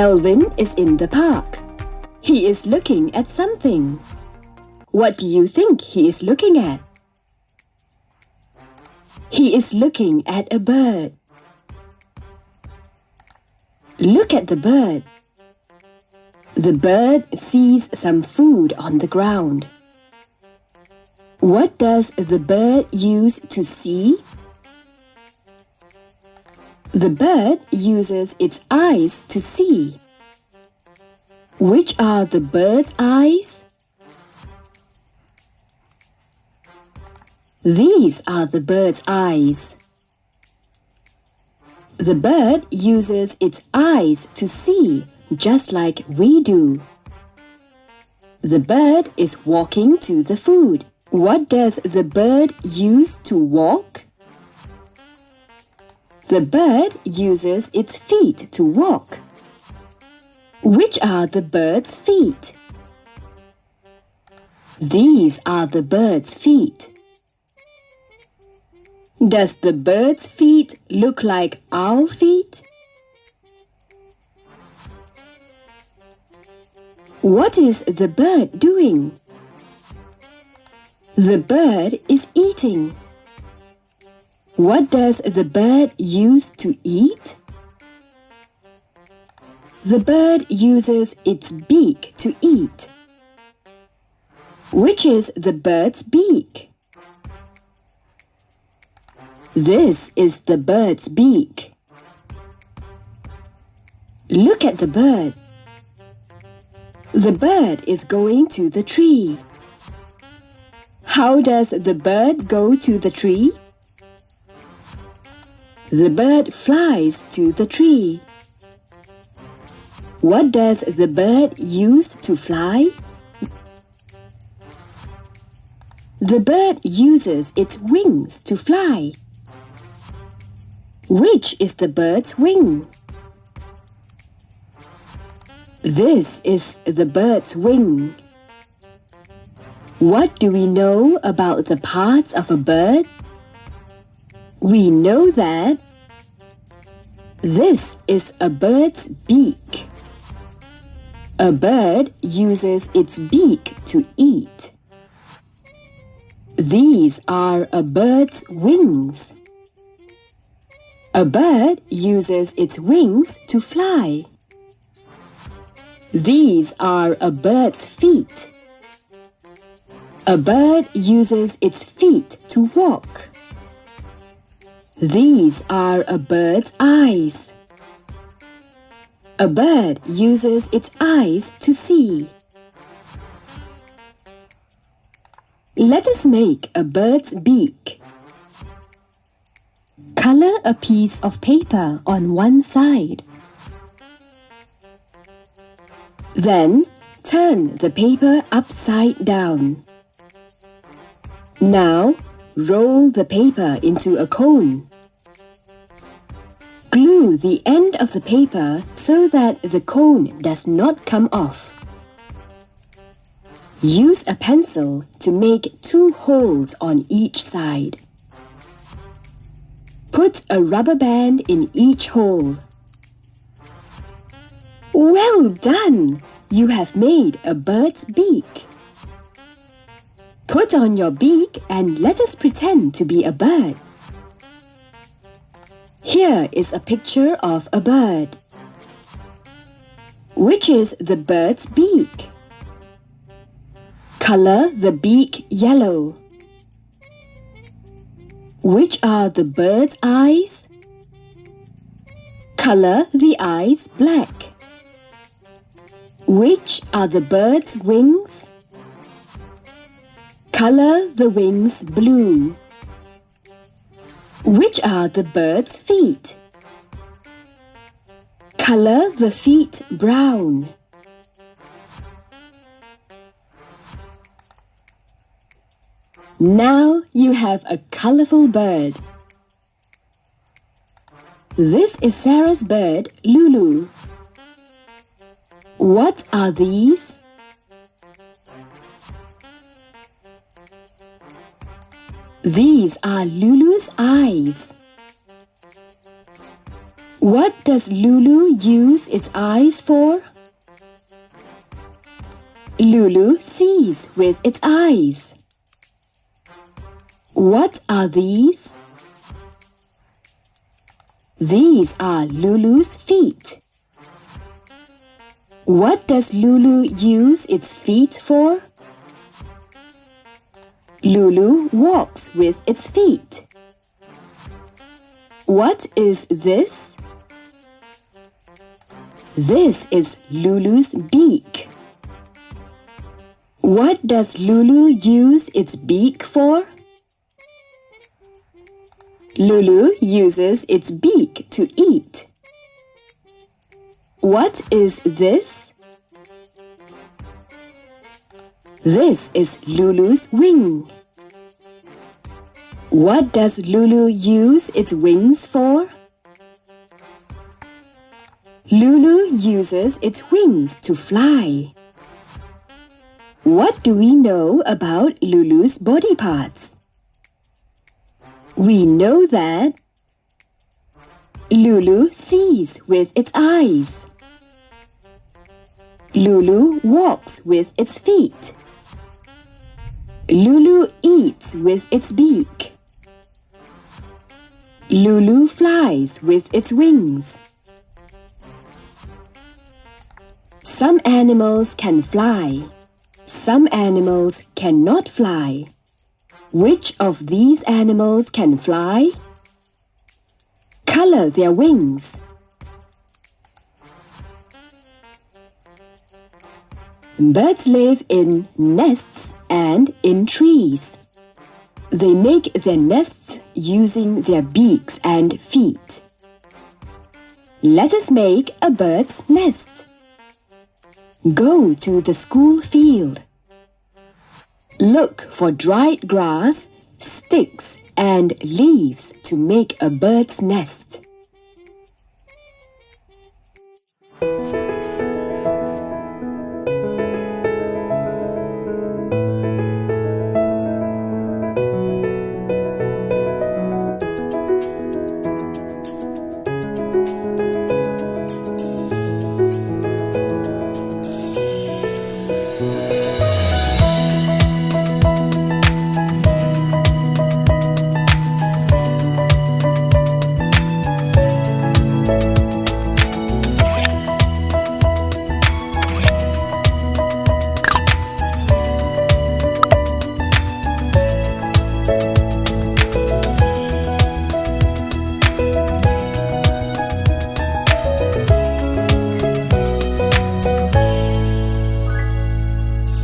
Kelvin is in the park. He is looking at something. What do you think he is looking at? He is looking at a bird. Look at the bird. The bird sees some food on the ground. What does the bird use to see? The bird uses its eyes to see. Which are the bird's eyes? These are the bird's eyes. The bird uses its eyes to see, just like we do. The bird is walking to the food. What does the bird use to walk? The bird uses its feet to walk. Which are the bird's feet? These are the bird's feet. Does the bird's feet look like our feet? What is the bird doing? The bird is eating. What does the bird use to eat? The bird uses its beak to eat. Which is the bird's beak? This is the bird's beak. Look at the bird. The bird is going to the tree. How does the bird go to the tree? The bird flies to the tree. What does the bird use to fly? The bird uses its wings to fly. Which is the bird's wing? This is the bird's wing. What do we know about the parts of a bird? We know that this is a bird's beak. A bird uses its beak to eat. These are a bird's wings. A bird uses its wings to fly. These are a bird's feet. A bird uses its feet to walk. These are a bird's eyes. A bird uses its eyes to see. Let us make a bird's beak. Color a piece of paper on one side. Then turn the paper upside down. Now roll the paper into a cone. Glue the end of the paper so that the cone does not come off. Use a pencil to make 2 holes on each side. Put a rubber band in each hole. Well done! You have made a bird's beak. Put on your beak and let us pretend to be a bird. Here is a picture of a bird. Which is the bird's beak? Color the beak yellow. Which are the bird's eyes? Color the eyes black. Which are the bird's wings? Color the wings blue. Which are the bird's feet? Color the feet brown. Now you have a colorful bird. This is Sarah's bird, Lulu. What are these? These are Lulu's eyes. What does Lulu use its eyes for? Lulu sees with its eyes. What are these? These are Lulu's feet. What does Lulu use its feet for? Lulu walks with its feet. What is this? This is Lulu's beak. What does Lulu use its beak for? Lulu uses its beak to eat. What is this? This is Lulu's wing. What does Lulu use its wings for? Lulu uses its wings to fly. What do we know about Lulu's body parts? We know that Lulu sees with its eyes. Lulu walks with its feet. Lulu eats with its beak. Lulu flies with its wings. Some animals can fly. Some animals cannot fly. Which of these animals can fly? Color their wings. Birds live in nests and in trees. They make their nests using their beaks and feet. Let us make a bird's nest. Go to the school field. Look for dried grass, sticks, and leaves to make a bird's nest.